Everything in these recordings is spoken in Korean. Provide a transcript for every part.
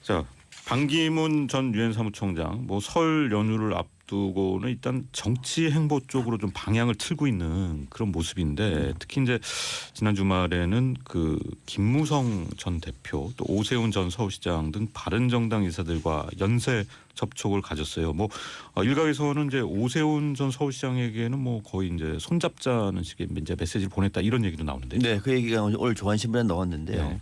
자, 반기문 전 유엔 사무총장 뭐 설 연휴를 앞두고는 일단 정치 행보 쪽으로 좀 방향을 틀고 있는 그런 모습인데 특히 이제 지난 주말에는 그 김무성 전 대표 또 오세훈 전 서울시장 등 바른정당 인사들과 연쇄 접촉을 가졌어요. 뭐 일각에서는 이제 오세훈 전 서울시장에게는 뭐 거의 이제 손잡자는 식의 이제 메시지를 보냈다 이런 얘기도 나오는데. 네, 그 얘기가 오늘 조간신문에 나왔는데요. 네.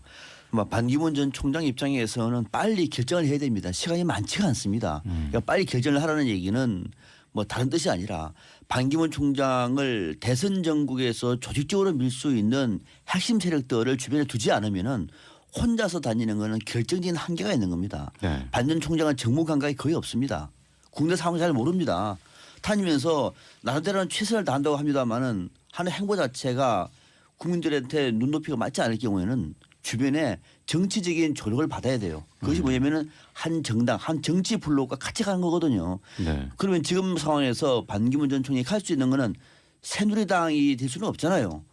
반기문 전 총장 입장에서는 빨리 결정을 해야 됩니다. 시간이 많지가 않습니다. 그러니까 빨리 결정을 하라는 얘기는 뭐 다른 뜻이 아니라 반기문 총장을 대선 전국에서 조직적으로 밀 수 있는 핵심 세력들을 주변에 두지 않으면은 혼자서 다니는 거는 결정적인 한계가 있는 겁니다. 네. 반 전 총장은 정무 감각이 거의 없습니다. 국내 상황 잘 모릅니다. 다니면서 나름대로는 최선을 다한다고 합니다만은 하는 행보 자체가 국민들한테 눈높이가 맞지 않을 경우에는 주변에 정치적인 조력을 받아야 돼요. 그것이 뭐냐면은 한 정당, 한 정치 블록과 같이 가는 거거든요. 네. 그러면 지금 상황에서 반기문 전 총장이 갈 수 있는 거는 새누리당이 될 수는 없잖아요.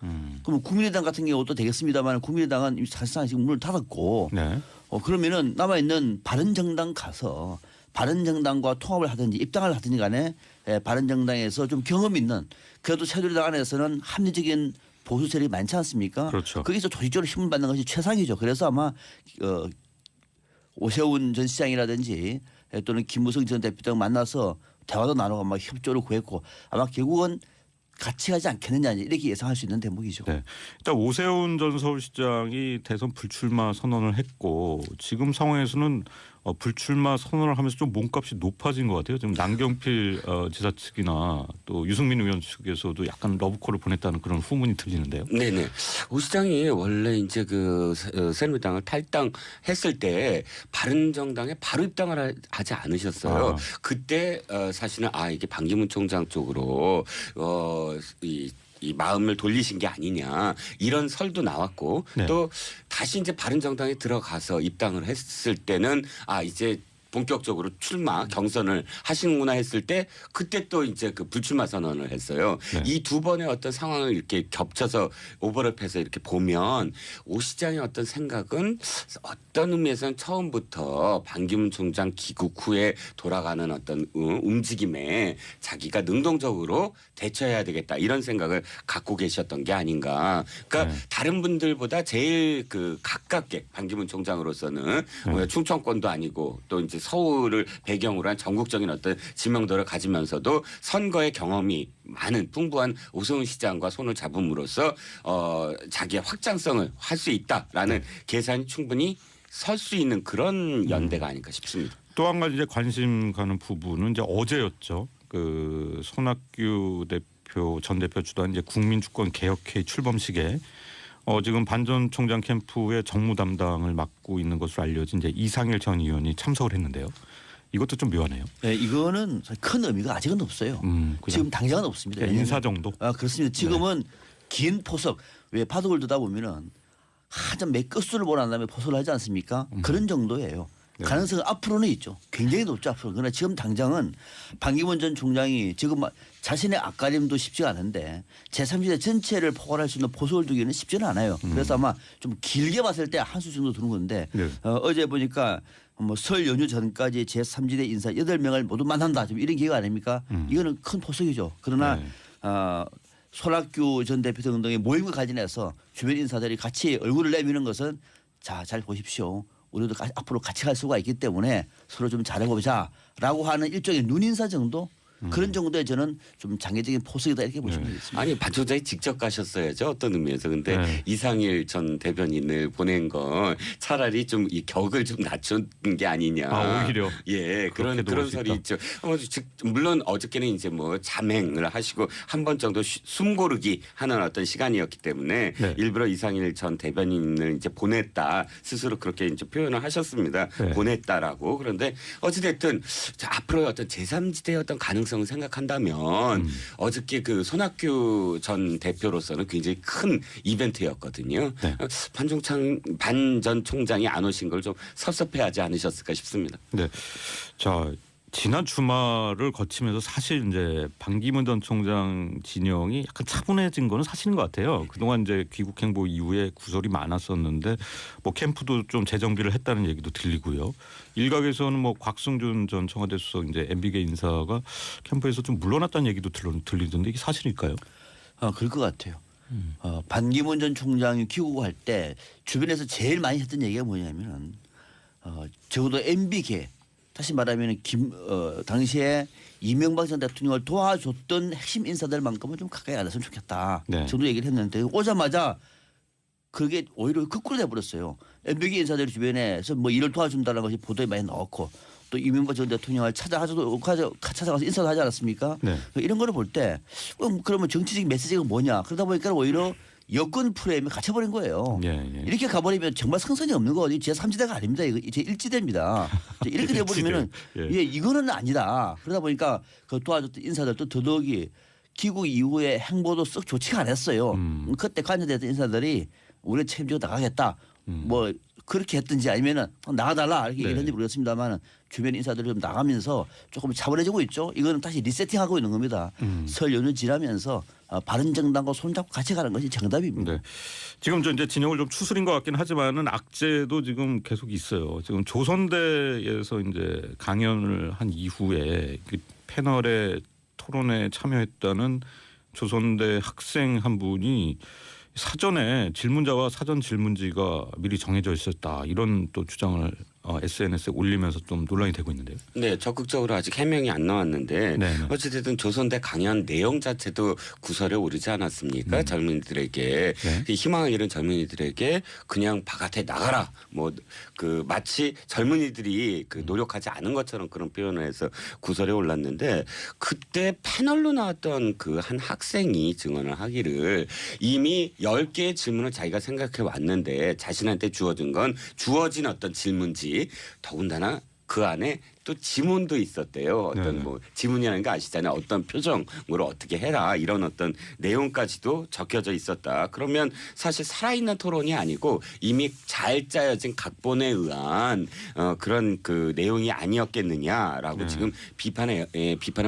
그러면 국민의당 같은 경우도 되겠습니다만 국민의당은 사실상 지금 문을 닫았고 네. 그러면은 남아있는 바른정당 가서 바른정당과 통합을 하든지 입당을 하든지 간에 바른정당에서 좀 경험 있는 그래도 새누리당 안에서는 합리적인 보수 세력이 많지 않습니까? 그렇죠. 거기서 조직적으로 힘을 받는 것이 최상이죠. 그래서 아마 오세훈 전 시장이라든지 또는 김무성 전 대표 등 만나서 대화도 나누고 막 협조를 구했고 아마 결국은 같이 가지 않겠느냐 이렇게 예상할 수 있는 대목이죠. 네. 일단 오세훈 전 서울시장이 대선 불출마 선언을 했고 지금 상황에서는 불출마 선언을 하면서 좀 몸값이 높아진 것 같아요. 지금 남경필 지사 측이나 또 유승민 의원 측에서도 약간 러브콜을 보냈다는 그런 후문이 들리는데요. 네네. 오 시장이 원래 이제 그 새누리당을 탈당했을 때 바른정당에 바로 입당을 하지 않으셨어요. 그때 사실은 이게 반기문 총장 쪽으로 이 마음을 돌리신 게 아니냐 이런 설도 나왔고 네. 또 다시 이제 바른정당에 들어가서 입당을 했을 때는 이제 본격적으로 출마 경선을 하시는구나 했을 때 그때 또 이제 그 불출마 선언을 했어요. 네. 이 두 번의 어떤 상황을 이렇게 겹쳐서 오버랩해서 이렇게 보면 오 시장의 어떤 생각은 어떤 의미에서는 처음부터 반기문 총장 귀국 후에 돌아가는 어떤 움직임에 자기가 능동적으로 대처해야 되겠다 이런 생각을 갖고 계셨던 게 아닌가. 그러니까 네. 다른 분들보다 제일 그 가깝게 반기문 총장으로서는 충청권도 아니고 또 이제 서울을 배경으로 한 전국적인 어떤 지명도를 가지면서도 선거의 경험이 많은 풍부한 오세훈 시장과 손을 잡음으로써 자기의 확장성을 할 수 있다라는 계산이 충분히 설 수 있는 그런 연대가 아닐까 싶습니다. 또 한 가지 이제 관심 가는 부분은 이제 어제였죠. 그 손학규 대표 전 대표 주도한 이제 국민주권 개혁회 출범식에 지금 반 전 총장 캠프의 정무 담당을 맡고 있는 것으로 알려진 이제 이상일 전 의원이 참석을 했는데요. 이것도 좀 묘하네요. 네, 이거는 큰 의미가 아직은 없어요. 그냥 지금 당장은 없습니다. 인사 정도. 그렇습니다. 지금은 긴 포석 왜 바둑을 두다 보면은 한참 몇 끝수를 보난 다음에 포석을 하지 않습니까? 그런 정도예요. 네. 가능성은 앞으로는 있죠. 굉장히 높죠 앞으로. 그러나 지금 당장은 반기문 전 총장이 지금 자신의 앞가림도 쉽지가 않은데 제3지대 전체를 포괄할 수 있는 포석을 두기는 쉽지는 않아요. 그래서 아마 좀 길게 봤을 때 한 수 정도 두는 건데 네. 어제 보니까 뭐 설 연휴 전까지 제3지대 인사 8명을 모두 만난다. 좀 이런 기회가 아닙니까? 이거는 큰 포석이죠. 그러나 네. 손학규 전 대표 등등의 모임을 가진해서 주변 인사들이 같이 얼굴을 내미는 것은 잘 보십시오. 우리도 앞으로 같이 갈 수가 있기 때문에 서로 좀 잘해보자라고 하는 일종의 눈인사 정도 그런 정도의 저는 좀 장기적인 포석이다 이렇게 보시면 되겠습니다. 아니 반 총장이 직접 가셨어야죠 어떤 의미에서 근데 네. 이상일 전 대변인을 보낸 건 차라리 좀 이 격을 좀 낮춘 게 아니냐. 오히려 그런 그렇게도 볼수 설이 있다. 있죠. 물론 어저께는 이제 뭐 잠행을 하시고 한 번 정도 숨 고르기 하는 어떤 시간이었기 때문에 네. 일부러 이상일 전 대변인을 이제 보냈다 스스로 그렇게 이제 표현을 하셨습니다. 네. 보냈다라고. 그런데 어찌됐든 앞으로의 어떤 제3지대의 어떤 가능성을 생각한다면 어저께 그 손학규 전 대표로서는 굉장히 큰 이벤트였거든요. 네. 반 전 총장이 안 오신 걸 좀 섭섭해하지 않으셨을까 싶습니다. 네. 자, 지난 주말을 거치면서 사실 이제 반기문 전 총장 진영이 약간 차분해진 거는 사실인 것 같아요. 그동안 이제 귀국 행보 이후에 구설이 많았었는데 뭐 캠프도 좀 재정비를 했다는 얘기도 들리고요. 일각에서는 뭐 곽승준 전 청와대 수석 이제 MB계 인사가 캠프에서 좀 물러났다는 얘기도 들리던데 이게 사실일까요? 그럴 것 같아요. 반기문 전 총장이 귀국할 때 주변에서 제일 많이 했던 얘기가 뭐냐면 적어도 MB계 다시 말하면 당시에 이명박 전 대통령을 도와줬던 핵심 인사들만큼은 좀 가까이 안 했으면 좋겠다. 네. 정도 얘기를 했는데 오자마자 그게 오히려 거꾸로 돼버렸어요. MB계 인사들 주변에서 뭐 일을 도와준다는 것이 보도에 많이 나왔고 또 이명박 전 대통령을 찾아가서 인사도 하지 않았습니까? 네. 이런 거를 볼 때 그러면 정치적인 메시지가 뭐냐. 그러다 보니까 오히려 여권 프레임에 갇혀버린 거예요. 예, 예. 이렇게 가버리면 정말 성선이 없는 거 제 3지대가 아닙니다. 이거 제 1지대입니다. 이렇게 돼버리면은 예. 이거는 아니다. 그러다 보니까 그 도와줬던 인사들도 더더욱이 귀국 이후에 행보도 썩 좋지가 않았어요. 그때 관여됐던 인사들이 우리 책임지고 나가겠다. 뭐 그렇게 했든지 아니면은 나가달라 이렇게 네. 얘기했는지 모르겠습니다만 주변 인사들이 좀 나가면서 조금 차분해지고 있죠. 이거는 다시 리세팅하고 있는 겁니다. 설 연휴 지나면서 바른정당과 손잡고 같이 가는 것이 정답입니다. 네. 지금 저 이제 진영을 좀 추스린 것 같긴 하지만은 악재도 지금 계속 있어요. 지금 조선대에서 이제 강연을 한 이후에 그 패널에 토론에 참여했다는 조선대 학생 한 분이 사전에 질문자와 사전 질문지가 미리 정해져 있었다 이런 또 주장을 SNS에 올리면서 좀 논란이 되고 있는데요. 네, 적극적으로 아직 해명이 안 나왔는데 네네. 어찌됐든 조선대 강연 내용 자체도 구설에 오르지 않았습니까? 젊은이들에게 네. 그 희망을 잃은 젊은이들에게 그냥 바깥에 나가라. 뭐 그 마치 젊은이들이 그 노력하지 않은 것처럼 그런 표현을 해서 구설에 올랐는데 그때 패널로 나왔던 그 한 학생이 증언을 하기를 이미 10개의 질문을 자기가 생각해 왔는데 자신한테 주어진 건 주어진 어떤 질문지 더군다나 그 안에 또 지문도 있었대요. 어떤 네네. 뭐 지문이라는 거 아시잖아요. 어떤 표정으로 어떻게 해라 이런 어떤 내용까지도 적혀져 있었다. 그러면 사실 살아있는 토론이 아니고 이미 잘 짜여진 각본에 의한 그런 그 내용이 아니었겠느냐라고 네. 지금 비판의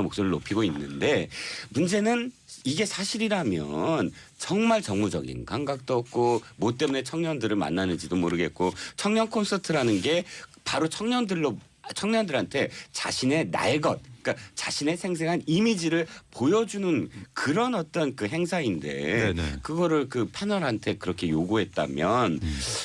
목소리를 높이고 있는데 문제는 이게 사실이라면 정말 정무적인 감각도 없고 뭐 때문에 청년들을 만나는지도 모르겠고 청년 콘서트라는 게 바로 청년들한테 자신의 날 것, 그러니까 자신의 생생한 이미지를 보여주는 그런 어떤 그 행사인데 네네. 그거를 그 패널한테 그렇게 요구했다면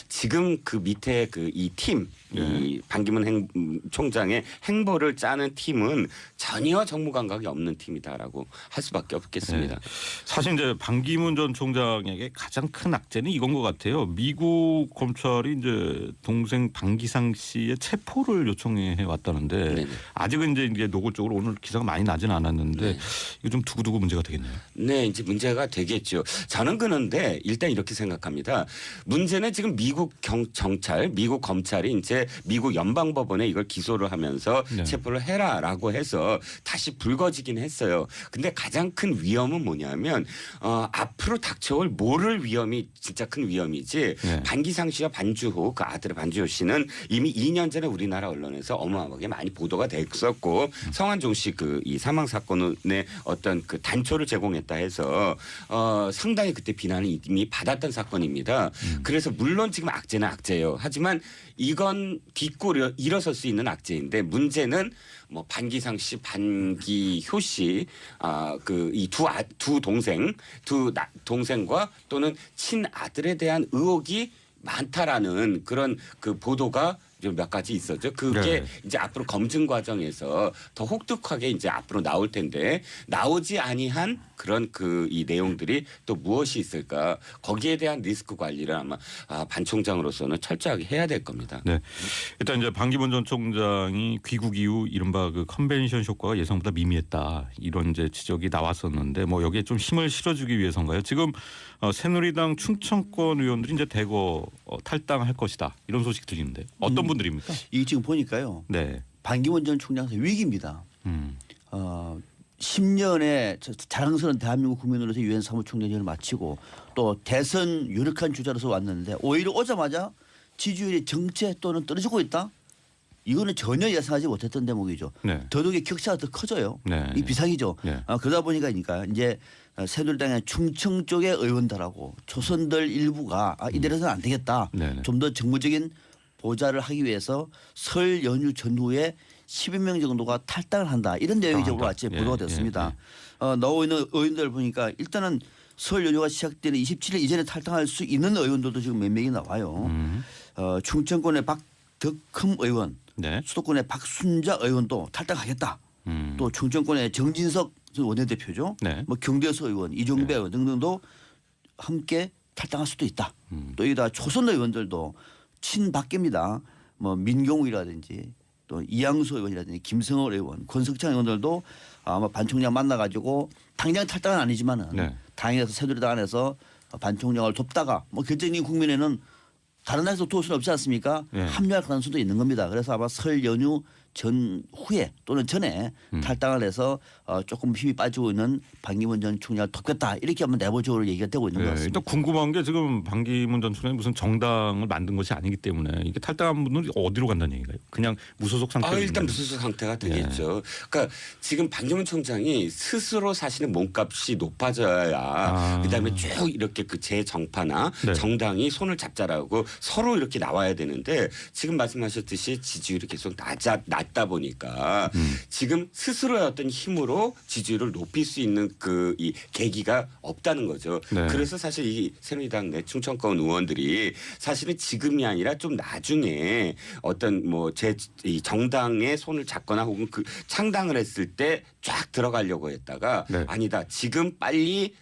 지금 그 밑에 그 이 팀, 이 반기문 총장의 행보를 짜는 팀은 전혀 정무 감각이 없는 팀이다라고 할 수밖에 없겠습니다. 네. 사실 이제 반기문 전 총장에게 가장 큰 악재는 이건 것 같아요. 미국 검찰이 이제 동생 방기상 씨의 체포를 요청해 왔다는데 네네. 아직은 이제 노골적으로 오늘 기사가 많이 나진 않았는데 이거 좀 두고두고 문제가 되겠네요. 네, 이제 문제가 되겠죠. 저는 그런데 일단 이렇게 생각합니다. 문제는 지금 미국 정찰, 미국 검찰이 이제 미국 연방법원에 이걸 기소를 하면서 네. 체포를 해라라고 해서 다시 불거지긴 했어요. 근데 가장 큰 위험은 뭐냐면 앞으로 닥쳐올 모를 위험이 진짜 큰 위험이지. 네. 반기상 씨와 반주호 그 아들의 반주호 씨는 이미 2년 전에 우리나라 언론에서 어마어마하게 많이 보도가 됐었고 성한종 씨 그 이 사망 사건의 어떤 그 단초를 제공했다 해서 상당히 그때 비난을 이미 받았던 사건입니다. 그래서 물론 지금 악재는 악재예요. 하지만 이건 딛고 일어설 수 있는 악재인데 문제는 뭐 반기상 씨, 반기효 씨, 그 이 두 동생과 또는 친아들에 대한 의혹이 많다라는 그런 그 보도가 몇 가지 있었죠. 그게 네. 이제 앞으로 검증 과정에서 더 혹독하게 이제 앞으로 나올 텐데 나오지 아니한 그런 그 이 내용들이 또 무엇이 있을까 거기에 대한 리스크 관리를 아마 반 총장으로서는 철저하게 해야 될 겁니다. 네, 일단 이제 반기문 전 총장이 귀국 이후 이른바 그 컨벤션 효과가 예상보다 미미했다 이런 이제 지적이 나왔었는데 뭐 여기에 좀 힘을 실어주기 위해서인가요? 지금 새누리당 충청권 의원들이 이제 대거 탈당할 것이다 이런 소식 들리는데 어떤 분들입니까? 이게 지금 보니까요. 네. 반기문 전 총장 위기입니다. 10년의 자랑스러운 대한민국 국민으로서 유엔 사무총장을 마치고 또 대선 유력한 주자로서 왔는데 오히려 오자마자 지지율이 정체 또는 떨어지고 있다. 이거는 전혀 예상하지 못했던 대목이죠. 네. 더더욱이 격차가 더 커져요. 네. 이 비상이죠. 네. 그러다 보니까 이제 새누리당의 충청 쪽의 의원들하고 초선들 일부가 이대로서는 안 되겠다. 네네. 좀 더 정무적인 보좌를 하기 위해서 설 연휴 전후에 10여 명 정도가 탈당을 한다. 이런 내용이 오늘 아침에 예, 보도가 됐습니다. 나오고 있는 의원들 보니까 일단은 설 연휴가 시작되는 27일 이전에 탈당할 수 있는 의원들도 지금 몇 명이 나와요. 충청권의 박덕흠 의원, 네. 수도권의 박순자 의원도 탈당하겠다. 또 충청권의 정진석 원내대표죠. 네. 뭐 경대서 의원, 이종배 의원 등등도 함께 탈당할 수도 있다. 또 여기다 초선 의원들도 친박계입니다. 뭐 민경욱이라든지 또 이양수 의원이라든지 김성월 의원, 권석창 의원들도 아마 반 총장 만나가지고 당장 탈당은 아니지만은 네. 당에서 새누리당 안에서 반 총장을 돕다가 뭐 결정적인 국면에는 다른 나라에서 도울 수는 없지 않습니까? 네. 합류할 가능성도 있는 겁니다. 그래서 아마 설 연휴 전후에 또는 전에 탈당을 해서 조금 힘이 빠지고 있는 반기문 전 총장을 돕겠다 이렇게 한번 내부적으로 얘기가 되고 있는 것 네, 같습니다. 일단 궁금한 게 지금 반기문 전 총장이 무슨 정당을 만든 것이 아니기 때문에 이게 탈당한 분은 어디로 간다는 얘기가요? 그냥 무소속 상태로 일단 있는 무소속 상태가 되겠죠. 그러니까 지금 반기문 총장이 스스로 사실은 몸값이 높아져야 그다음에 쭉 이렇게 그 재정파나 네. 정당이 손을 잡자라고 서로 이렇게 나와야 되는데 지금 말씀하셨듯이 지지율이 계속 낮다 보니까 지금 스스로의 어떤 힘으로 지지율을 높일 수 있는 그 이 계기가 없다는 거죠. 네. 그래서 사실 이 새누리당 내 충청권 의원들이 사실은 지금이 아니라 좀 나중에 어떤 뭐 이 정당의 손을 잡거나 혹은 그 창당을 했을 때 쫙 들어가려고 했다가 네. 아니다. 지금 빨리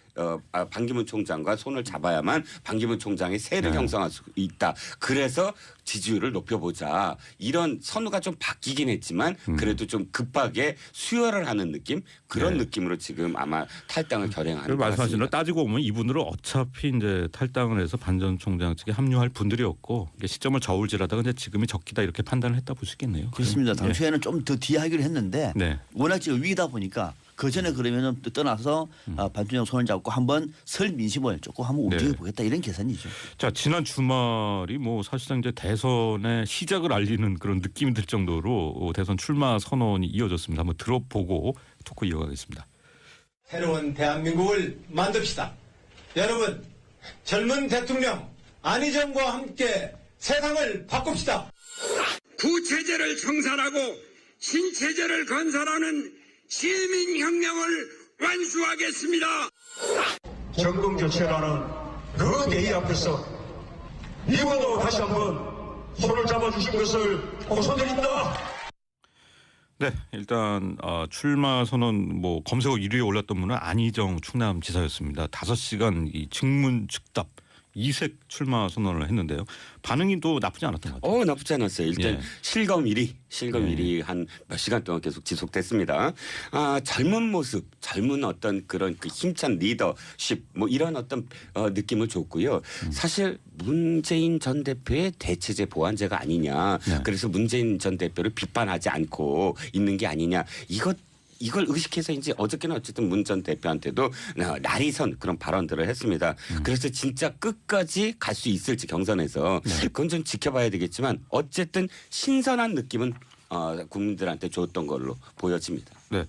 반기문 총장과 손을 잡아야만 반기문 총장의 세를 네. 형성할 수 있다. 그래서 지지율을 높여보자. 이런 선우가 좀 바뀌긴 했지만 그래도 좀 급하게 수혈을 하는 느낌 그런 네. 느낌으로 지금 아마 탈당을 결행하는 것 말씀하신 대로 같습니다. 따지고 보면 이분들은 어차피 이제 탈당을 해서 반 전 총장 측에 합류할 분들이었고 이게 시점을 저울질하다가 이제 지금이 적기다 이렇게 판단을 했다 볼 수 있겠네요. 그렇습니다. 당초에는 좀 더 뒤에 하기로 했는데 네. 워낙 지금 위기다 보니까 그 전에 그러면은 또 떠나서 반 총장 손을 잡고 한번 설 민심을 조금 한번 네. 움직여 보겠다 이런 계산이죠. 자 지난 주말이 뭐 사실상 이제 대선의 시작을 알리는 그런 느낌이 들 정도로 대선 출마 선언이 이어졌습니다. 한번 들어보고 토크 이어가겠습니다. 새로운 대한민국을 만듭시다. 여러분 젊은 대통령 안희정과 함께 세상을 바꿉시다. 구체제를 청산하고 신체제를 건설하는 시민혁명을 완수하겠습니다. 정권 교체라는 그 대의 앞에서 이번도 다시 한번 손을 잡아주신 것을 호소드립니다. 네, 일단 출마 선언 뭐 검색어 1위에 올랐던 분은 안희정 충남지사였습니다. 5시간 이 증문 즉답 이색 출마 선언을 했는데요. 반응이 또 나쁘지 않았던 것 같아요. 나쁘지 않았어요. 일단 예. 실검 1위 한 몇 시간 동안 계속 지속됐습니다. 젊은 모습, 젊은 어떤 그런 그 힘찬 리더십 뭐 이런 어떤 느낌을 줬고요. 사실 문재인 전 대표의 대체제 보완제가 아니냐. 네. 그래서 문재인 전 대표를 비판하지 않고 있는 게 아니냐. 이걸 의식해서인지 어저께는 어쨌든 문 전 대표한테도 날이선 그런 발언들을 했습니다. 그래서 진짜 끝까지 갈 수 있을지 경선에서 그건 좀 지켜봐야 되겠지만 어쨌든 신선한 느낌은 국민들한테 줬던 걸로 보여집니다. 네.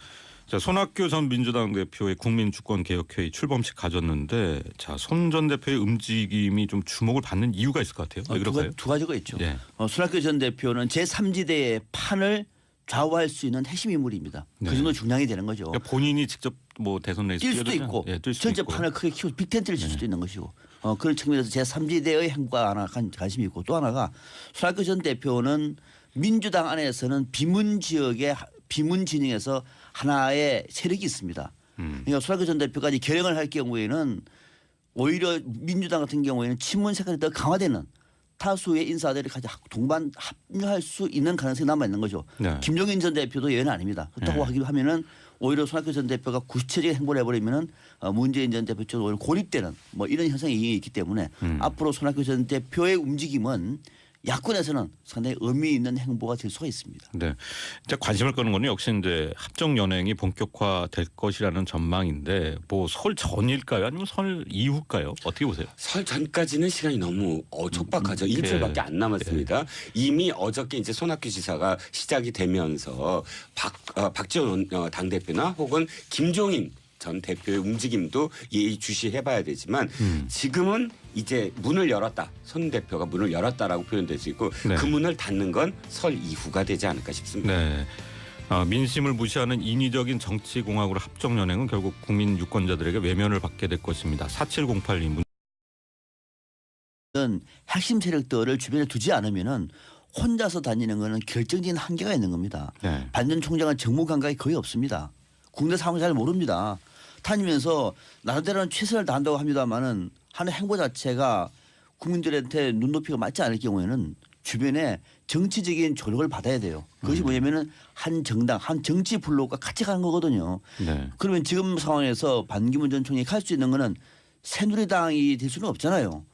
자, 손학규 전 민주당 대표의 국민주권개혁회의 출범식 가졌는데 자, 손 전 대표의 움직임이 좀 주목을 받는 이유가 있을 것 같아요. 왜 그럴까요? 두 가지가 있죠. 예. 손학규 전 대표는 제3지대의 판을 좌우할 수 있는 핵심 인물입니다. 네. 그 정도 중량이 되는 거죠. 그러니까 본인이 직접 뭐 대선 레이스 뛸 수도 있고 뛸 수도 전체 있고. 판을 크게 키우고 빅텐트를 칠 수도 있는 것이고 그런 측면에서 제3지대의 행보가 하나 관심이 있고 또 하나가 손학규 전 대표는 민주당 안에서는 비문 지역의 비문 진영에서 하나의 세력이 있습니다. 그러니까 손학규 전 대표가 이제 결행을 할 경우에는 오히려 민주당 같은 경우에는 친문 색깔이 더 강화되는 다수의 인사들이 같이 동반 합류할 수 있는 가능성이 남아 있는 거죠. 네. 김종인 전 대표도 예외는 아닙니다. 그렇다고 네. 하기로 하면은 오히려 손학규 전 대표가 구체적인 행보를 해버리면은 문재인 전 대표 쪽으로 오히려 고립되는 뭐 이런 현상이 있기 때문에 앞으로 손학규 전 대표의 움직임은 야권에서는 상당히 의미 있는 행보가 될 수가 있습니다. 네. 이제 관심을 끄는 거는 역시 이제 합정 연행이 본격화될 것이라는 전망인데 뭐 설 전일까요? 아니면 설 이후일까요? 어떻게 보세요? 설 전까지는 시간이 너무 촉박하죠. 일주일밖에 안 남았습니다. 이미 어저께 이제 손학규 지사가 시작이 되면서 박지원 당대표나 혹은 김종인 전 대표의 움직임도 예의주시해봐야 되지만 지금은 이제 문을 열었다. 손 대표가 문을 열었다라고 표현될 수 있고 네. 그 문을 닫는 건 설 이후가 되지 않을까 싶습니다. 네. 민심을 무시하는 인위적인 정치공학으로 합정연행은 결국 국민 유권자들에게 외면을 받게 될 것입니다. 4708님. 핵심 세력들을 주변에 두지 않으면은 혼자서 다니는 거는 결정적인 한계가 있는 겁니다. 네. 반 전 총장은 정무 감각이 거의 없습니다. 국내 상황 잘 모릅니다. 다니면서 나름대로는 최선을 다한다고 합니다만은 하는 행보 자체가 국민들한테 눈높이가 맞지 않을 경우에는 주변에 정치적인 조력을 받아야 돼요. 그것이 뭐냐면은 한 정당, 한 정치 블록과 같이 가는 거거든요. 네. 그러면 지금 상황에서 반기문 전 총리가 할 수 있는 거는 새누리당이 될 수는 없잖아요.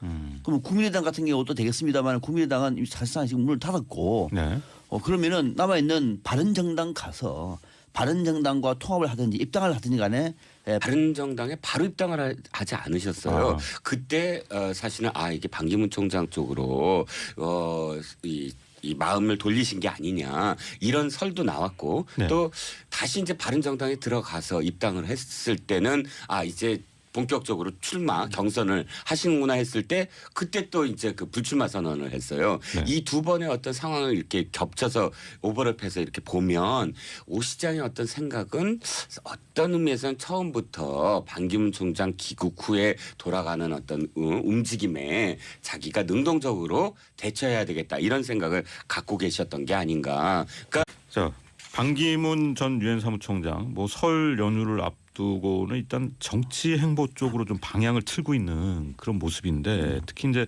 그러면 국민의당 같은 경우도 되겠습니다만 국민의당은 사실상 지금 문을 닫았고 네. 그러면은 남아있는 바른정당 가서 바른정당과 통합을 하든지 입당을 하든지 간에 바른정당에 바로 입당을 하지 않으셨어요. 아. 그때 사실은 이게 반기문 총장 쪽으로 이 마음을 돌리신 게 아니냐 이런 설도 나왔고 네. 또 다시 이제 바른정당에 들어가서 입당을 했을 때는 이제 본격적으로 출마 경선을 하시는구나 했을 때 그때 또 이제 그 불출마 선언을 했어요. 네. 이 두 번의 어떤 상황을 이렇게 겹쳐서 오버랩해서 이렇게 보면 오 시장의 어떤 생각은 어떤 의미에서는 처음부터 반기문 총장 귀국 후에 돌아가는 어떤 움직임에 자기가 능동적으로 대처해야 되겠다 이런 생각을 갖고 계셨던 게 아닌가. 그러니까 자, 반기문 전 유엔 사무총장 뭐 설 연휴를 앞두고는 일단 정치 행보 쪽으로 좀 방향을 틀고 있는 그런 모습인데 특히 이제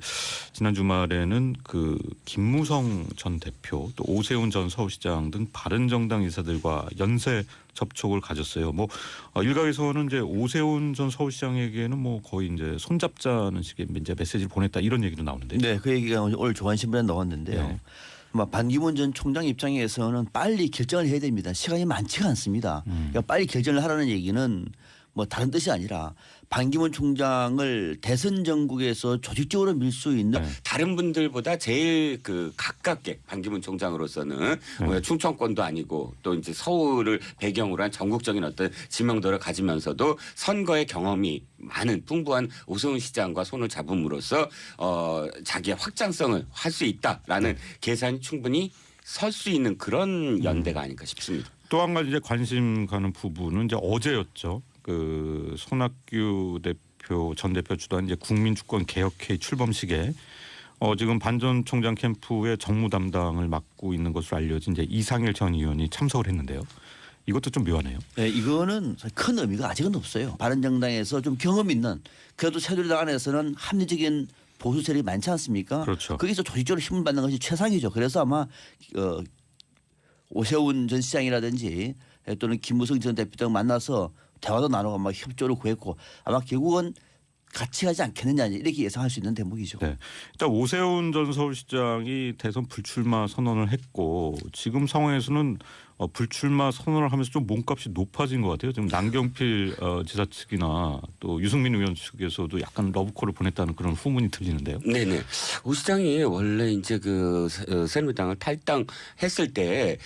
지난 주말에는 그 김무성 전 대표 또 오세훈 전 서울시장 등 바른정당 인사들과 연쇄 접촉을 가졌어요. 뭐 일각에서는 이제 오세훈 전 서울시장에게는 뭐 거의 이제 손잡자는 식의 이제 메시지를 보냈다 이런 얘기도 나오는데. 네, 그 얘기가 오늘 조간신문에 나왔는데요. 네. 반기문 전 총장 입장에서는 빨리 결정을 해야 됩니다. 시간이 많지가 않습니다. 그러니까 빨리 결정을 하라는 얘기는 뭐 다른 뜻이 아니라 반기문 총장을 대선 전국에서 조직적으로 밀 수 있는 네. 다른 분들보다 제일 그 가깝게 반기문 총장으로서는 충청권도 아니고 또 이제 서울을 배경으로 한 전국적인 어떤 지명도를 가지면서도 선거의 경험이 많은 풍부한 오세훈 시장과 손을 잡음으로써 자기의 확장성을 할 수 있다라는 계산이 충분히 설 수 있는 그런 연대가 아닐까 싶습니다. 또 한 가지 이제 관심 가는 부분은 이제 어제였죠. 그 손학규 대표 전 대표 주도한 이제 국민주권 개혁회의 출범식에 지금 반 전 총장 캠프의 정무 담당을 맡고 있는 것으로 알려진 이제 이상일 전 의원이 참석을 했는데요. 이것도 좀 묘하네요. 네, 이거는 큰 의미가 아직은 없어요. 바른정당에서 좀 경험 있는 그래도 새누리당 안에서는 합리적인 보수 세력이 많지 않습니까? 그렇죠. 거기서 조직적으로 힘을 받는 것이 최상이죠. 그래서 아마 오세훈 전 시장이라든지 또는 김무성 전 대표 등 만나서 대화도 나누고 막 협조를 구했고 아마 결국은 같이 가지 않겠느냐 이렇게 예상할 수 있는 대목이죠. 네. 일단 오세훈 전 서울시장이 대선 불출마 선언을 했고 지금 상황에서는 불출마 선언을 하면서 좀 몸값이 높아진 것 같아요. 지금 남경필 지사 측이나 또 유승민 의원 측에서도 약간 러브콜을 보냈다는 그런 후문이 들리는데요. 네네. 오 시장이 원래 이제 그 새누리당을 탈당했을 때